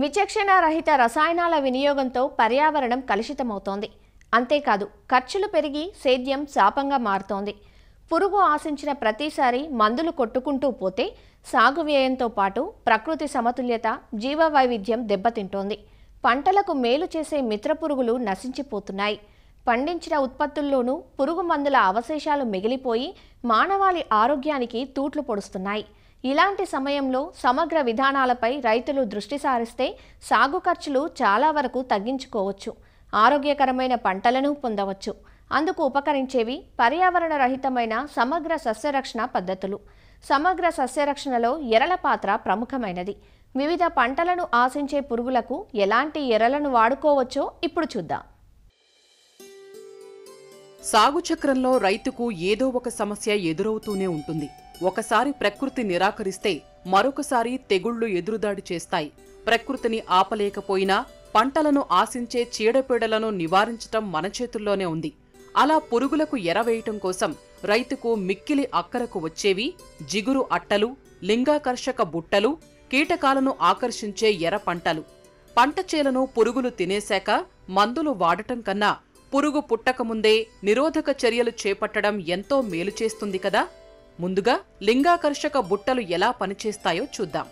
విచక్షణారహిత రసాయనాల వినియోగంతో పర్యావరణం కలుషితమవుతోంది. అంతేకాదు ఖర్చులు పెరిగి సేద్యం శాపంగా మారుతోంది. పురుగు ఆశించిన ప్రతిసారి మందులు కొట్టుకుంటూ పోతే సాగు వ్యయంతో పాటు ప్రకృతి సమతుల్యత, జీవవైవిధ్యం దెబ్బతింటోంది. పంటలకు మేలు చేసే మిత్రపురుగులు నశించిపోతున్నాయి. పండించిన ఉత్పత్తుల్లోనూ పురుగు మందుల అవశేషాలు మిగిలిపోయి మానవాళి ఆరోగ్యానికి తూట్లు పొడుస్తున్నాయి. ఇలాంటి సమయంలో సమగ్ర విధానాలపై రైతులు దృష్టి సారిస్తే సాగు ఖర్చులు చాలా వరకు తగ్గించుకోవచ్చు, ఆరోగ్యకరమైన పంటలను పొందవచ్చు. అందుకు ఉపకరించేవి పర్యావరణ రహితమైన సమగ్ర సస్యరక్షణ పద్ధతులు. సమగ్ర సస్యరక్షణలో ఎరల పాత్ర ప్రముఖమైనది. వివిధ పంటలను ఆశించే పురుగులకు ఎలాంటి ఎరలను వాడుకోవచ్చో ఇప్పుడు చూద్దాం. సాగు చక్రంలో రైతుకు ఏదో ఒక సమస్య ఎదురవుతూనే ఉంటుంది. ఒకసారి ప్రకృతి నిరాకరిస్తే మరొకసారి తెగుళ్లు ఎదురుదాడి చేస్తాయి. ప్రకృతిని ఆపలేకపోయినా పంటలను ఆశించే చీడపీడలను నివారించటం మన చేతుల్లోనే ఉంది. అలా పురుగులకు ఎరవేయటం కోసం రైతుకు మిక్కిలి అక్కరకు వచ్చేవి జిగురు అట్టలు, లింగాకర్షక బుట్టలు, కీటకాలను ఆకర్షించే ఎర పంటలు. పంట చేలను పురుగులు తినేశాక మందులు వాడటం కన్నా పురుగు పుట్టకముందే నిరోధక చర్యలు చేపట్టడం ఎంతో మేలు చేస్తుంది కదా. ముందుగా లింగాకర్షక బుట్టలు ఎలా పనిచేస్తాయో చూద్దాం.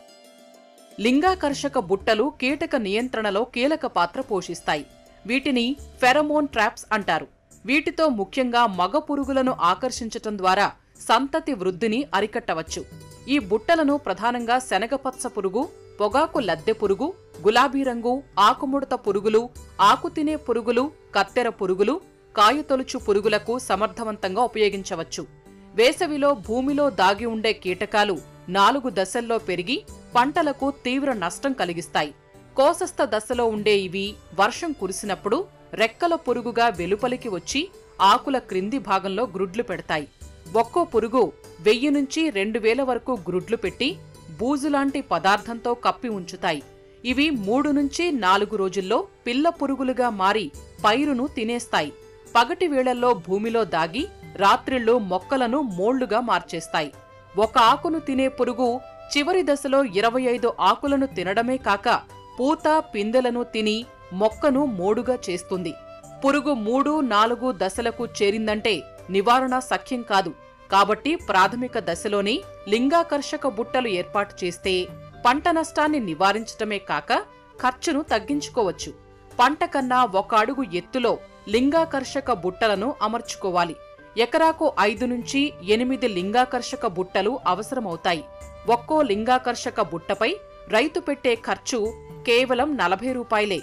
లింగాకర్షక బుట్టలు కీటక నియంత్రణలో కీలక పాత్ర పోషిస్తాయి. వీటిని ఫెరమోన్ ట్రాప్స్ అంటారు. వీటితో ముఖ్యంగా మగ పురుగులను ఆకర్షించటం ద్వారా సంతతి వృద్ధిని అరికట్టవచ్చు. ఈ బుట్టలను ప్రధానంగా శనగపచ్చ పురుగు, పొగాకు లద్దె పురుగు, గులాబీ రంగు, ఆకుముడత పురుగులు, ఆకు తినే పురుగులు, కత్తెర పురుగులు, కాయతొలుచు పురుగులకు సమర్థవంతంగా ఉపయోగించవచ్చు. వేసవిలో భూమిలో దాగి ఉండే కీటకాలు 4 దశల్లో పెరిగి పంటలకు తీవ్ర నష్టం కలిగిస్తాయి. కోసస్థ దశలో ఉండే ఇవి వర్షం కురిసినప్పుడు రెక్కల పురుగుగా వెలుపలికి వచ్చి ఆకుల క్రింది భాగంలో గ్రుడ్లు పెడతాయి. ఒక్కో పురుగు 1000 నుంచి 2000 వరకు గ్రుడ్లు పెట్టి బూజులాంటి పదార్థంతో కప్పి ఉంచుతాయి. ఇవి 3 నుంచి 4 రోజుల్లో పిల్ల పురుగులుగా మారి పైరును తినేస్తాయి. పగటి వేళల్లో భూమిలో దాగి రాత్రిళ్ళు మొక్కలను మోళ్లుగా మార్చేస్తాయి. ఒక ఆకును తినే పురుగు చివరి దశలో 25 ఆకులను తినడమే కాక పూత, పిందెలను తిని మొక్కను మోడుగా చేస్తుంది. పురుగు 3, 4 దశలకు చేరిందంటే నివారణ సఖ్యం కాదు. కాబట్టి ప్రాథమిక దశలోనే లింగాకర్షక బుట్టలు ఏర్పాటు చేస్తే పంట నష్టాన్ని నివారించటమే కాక ఖర్చును తగ్గించుకోవచ్చు. పంట కన్నా 1 అడుగు ఎత్తులో లింగాకర్షక బుట్టలను అమర్చుకోవాలి. ఎకరాకు 5 నుంచి 8 లింగాకర్షక బుట్టలు అవసరమవుతాయి. ఒక్కో లింగాకర్షక బుట్టపై రైతు పెట్టే ఖర్చు కేవలం 40 రూపాయలే.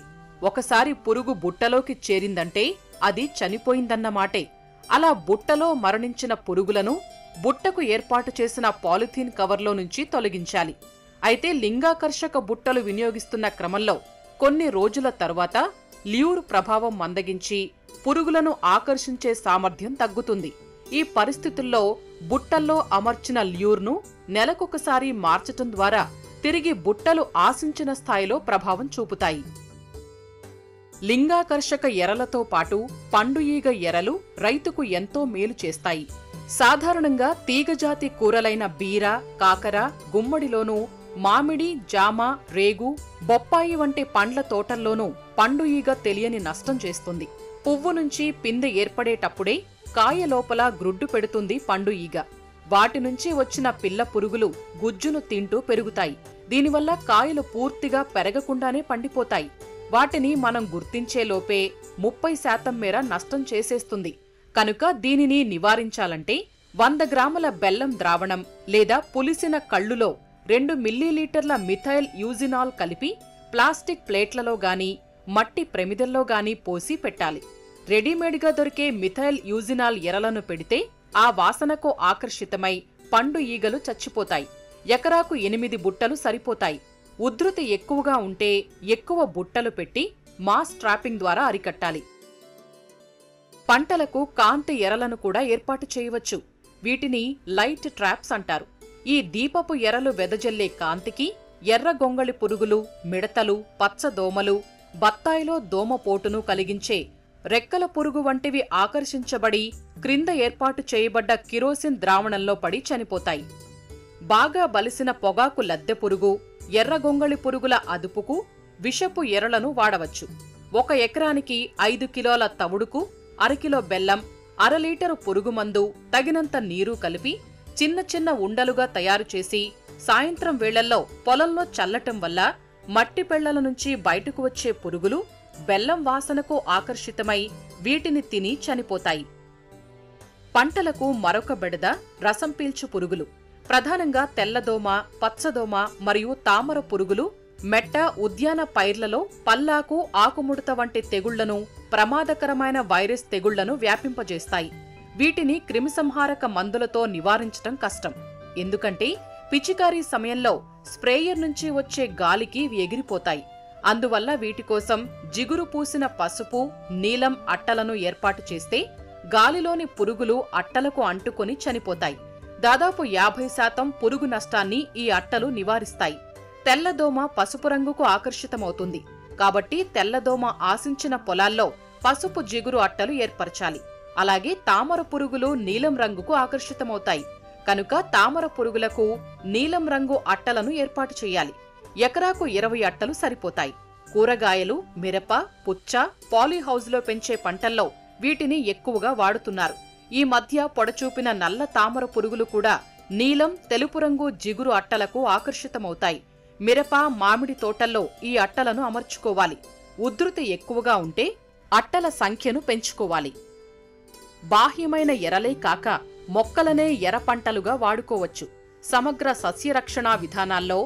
ఒకసారి పురుగు బుట్టలోకి చేరిందంటే అది చనిపోయిందన్నమాటే. అలా బుట్టలో మరణించిన పురుగులను బుట్టకు ఏర్పాటు చేసిన పాలిథీన్ కవర్లో నుంచి తొలగించాలి. అయితే లింగాకర్షక బుట్టలు వినియోగిస్తున్న క్రమంలో కొన్ని రోజుల తరువాత ల్యూర్ ప్రభావం మందగించి పురుగులను ఆకర్షించే సామర్థ్యం తగ్గుతుంది. ఈ పరిస్థితుల్లో బుట్టల్లో అమర్చిన ల్యూర్ను నెలకొకసారి మార్చటం ద్వారా తిరిగి బుట్టలు ఆశించిన స్థాయిలో ప్రభావం చూపుతాయి. లింగాకర్షక ఎరలతో పాటు పండు ఈగ ఎరలు రైతుకు ఎంతో మేలు చేస్తాయి. సాధారణంగా తీగజాతి కూరలైన బీర, కాకర, గుమ్మడిలోనూ మామిడి, జామ, రేగు, బొప్పాయి వంటి పండ్ల తోటల్లోనూ పండు ఈగ తెలియని నష్టం చేస్తుంది. పువ్వు నుంచి పిందె ఏర్పడేటప్పుడే కాయ లోపల గ్రుడ్డు పెడుతుంది పండు ఈగ. వాటి నుంచి వచ్చిన పిల్ల పురుగులు గుజ్జును తింటూ పెరుగుతాయి. దీనివల్ల కాయలు పూర్తిగా పెరగకుండానే పండిపోతాయి. వాటిని మనం గుర్తించేలోపే 30% మేర నష్టం చేసేస్తుంది. కనుక దీనిని నివారించాలంటే 100 గ్రాముల బెల్లం ద్రావణం లేదా పులిసిన కళ్ళులో 2 మిల్లీలీటర్ల మిథైల్ యూజినాల్ కలిపి ప్లాస్టిక్ ప్లేట్లలో గాని మట్టి ప్రమిదల్లో గాని పోసి పెట్టాలి. రెడీమేడ్గా దొరికే మిథైల్ యూజినాల్ ఎరలను పెడితే ఆ వాసనకు ఆకర్షితమై పండు ఈగలు చచ్చిపోతాయి. ఎకరాకు 8 బుట్టలు సరిపోతాయి. ఉధృతి ఎక్కువగా ఉంటే ఎక్కువ బుట్టలు పెట్టి మాస్ ట్రాపింగ్ ద్వారా అరికట్టాలి. పంటలకు కాంతి ఎరలను కూడా ఏర్పాటు చేయవచ్చు. వీటిని లైట్ ట్రాప్స్ అంటారు. ఈ దీపపు ఎరలు వెదజల్లే కాంతికి ఎర్ర గొంగళి పురుగులు, మిడతలు, పచ్చదోమలు, బత్తాయిలో దోమపోటును కలిగించే రెక్కల పురుగు వంటివి ఆకర్షించబడి క్రింద ఏర్పాటు చేయబడ్డ కిరోసిన్ ద్రావణంలో పడి చనిపోతాయి. బాగా బలిసిన పొగాకు లద్దె పురుగు, ఎర్ర గొంగళి పురుగుల అదుపుకు విషపు ఎరలను వాడవచ్చు. 1 ఎకరానికి 5 కిలోల తవుడుకు, అరకిలో బెల్లం, 1/2 లీటరు పురుగుమందు, తగినంత నీరు కలిపి చిన్న చిన్న ఉండలుగా తయారు చేసి సాయంత్రం వేళల్లో పొలంలో చల్లటం వల్ల మట్టి పెళ్లల నుంచి బయటకు వచ్చే పురుగులు బెల్లం వాసనకు ఆకర్షితమై వీటిని తిని చనిపోతాయి. పంటలకు మరొక బెడద రసం పీల్చు పురుగులు. ప్రధానంగా తెల్లదోమ, పచ్చదోమ మరియు తామర పురుగులు మెట్ట, ఉద్యాన పైర్లలో పల్లాకు, ఆకుముడత వంటి తెగుళ్లను, ప్రమాదకరమైన వైరస్ తెగుళ్లను వ్యాపింపజేస్తాయి. వీటిని క్రిమిసంహారక మందులతో నివారించటం కష్టం. ఎందుకంటే పిచికారీ సమయంలో స్ప్రేయర్ నుంచి వచ్చే గాలికి ఇవి ఎగిరిపోతాయి. అందువల్ల వీటి కోసం జిగురు పూసిన పసుపు, నీలం అట్టలను ఏర్పాటు చేస్తే గాలిలోని పురుగులు అట్టలకు అంటుకొని చనిపోతాయి. దాదాపు 50% పురుగు నష్టాన్ని ఈ అట్టలు నివారిస్తాయి. తెల్లదోమ పసుపు రంగుకు ఆకర్షితమవుతుంది. కాబట్టి తెల్లదోమ ఆశించిన పొలాల్లో పసుపు జిగురు అట్టలు ఏర్పరచాలి. అలాగే తామర పురుగులు నీలం రంగుకు ఆకర్షితమవుతాయి. కనుక తామర పురుగులకు నీలం రంగు అట్టలను ఏర్పాటు చేయాలి. ఎకరాకు 20 అట్టలు సరిపోతాయి. కూరగాయలు, మిరప, పుచ్చ, పాలీహౌజ్లో పెంచే పంటల్లో వీటిని ఎక్కువగా వాడుతున్నారు. ఈ మధ్య పొడచూపిన నల్ల తామర పురుగులు కూడా నీలం, తెలుపు రంగు జిగురు అట్టలకు ఆకర్షితమవుతాయి. మిరప, మామిడి తోటల్లో ఈ అట్టలను అమర్చుకోవాలి. ఉధృతి ఎక్కువగా ఉంటే అట్టల సంఖ్యను పెంచుకోవాలి. బాహ్యమైన ఎరలే కాక మొక్కలనే ఎర పంటలుగా వాడుకోవచ్చు. సమగ్ర సస్యరక్షణా విధానాల్లో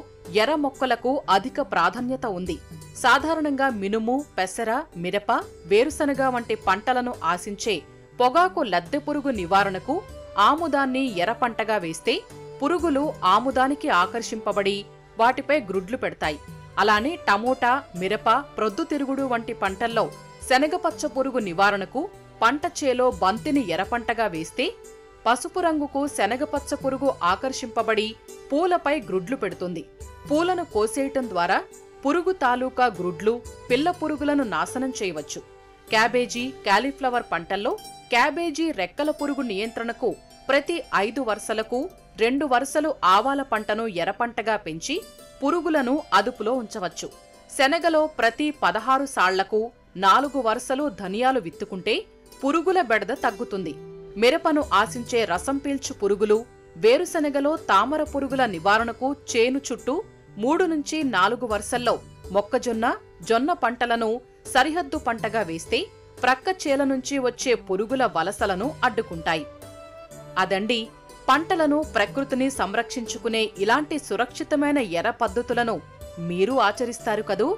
ఎర మొక్కలకు అధిక ప్రాధాన్యత ఉంది. సాధారణంగా మినుము, పెసర, మిరప, వేరుశనగ వంటి పంటలను ఆశించే పొగాకు లద్దె పురుగు నివారణకు ఆముదాన్ని ఎర పంటగా వేస్తే పురుగులు ఆముదానికి ఆకర్షింపబడి వాటిపై గ్రుడ్లు పెడతాయి. అలానే టమోటా, మిరప, ప్రొద్దుతిరుగుడు వంటి పంటల్లో శనగపచ్చ పురుగు నివారణకు పంట చేలో బంతిని ఎరపంటగా వేస్తే పసుపు రంగుకు శనగపచ్చ పురుగు ఆకర్షింపబడి పూలపై గ్రుడ్లు పెడుతుంది. పూలను కోసేయటం ద్వారా పురుగు తాలూకా గ్రుడ్లు, పిల్ల పురుగులను నాశనం చేయవచ్చు. క్యాబేజీ, కాలీఫ్లవర్ పంటల్లో క్యాబేజీ రెక్కల పురుగు నియంత్రణకు ప్రతి 5 వరుసలకు 2 వరుసలు ఆవాల పంటను ఎరపంటగా పెంచి పురుగులను అదుపులో ఉంచవచ్చు. శనగలో ప్రతి 16 సాళ్లకు 4 వరుసలు ధనియాలు విత్తుకుంటే పురుగుల బెడద తగ్గుతుంది. మిరపను ఆశించే రసం పీల్చు పురుగులు, వేరుశనగలో తామర పురుగుల నివారణకు చేను చుట్టూ 3 నుంచి 4 వరుసల్లో మొక్కజొన్న, జొన్న పంటలను సరిహద్దు పంటగా వేస్తే ప్రక్క చేల నుంచి వచ్చే పురుగుల వలసలను అడ్డుకుంటాయి. అదండి పంటలను, ప్రకృతిని సంరక్షించుకునే ఇలాంటి సురక్షితమైన ఎర పద్ధతులను మీరు ఆచరిస్తారు కదూ.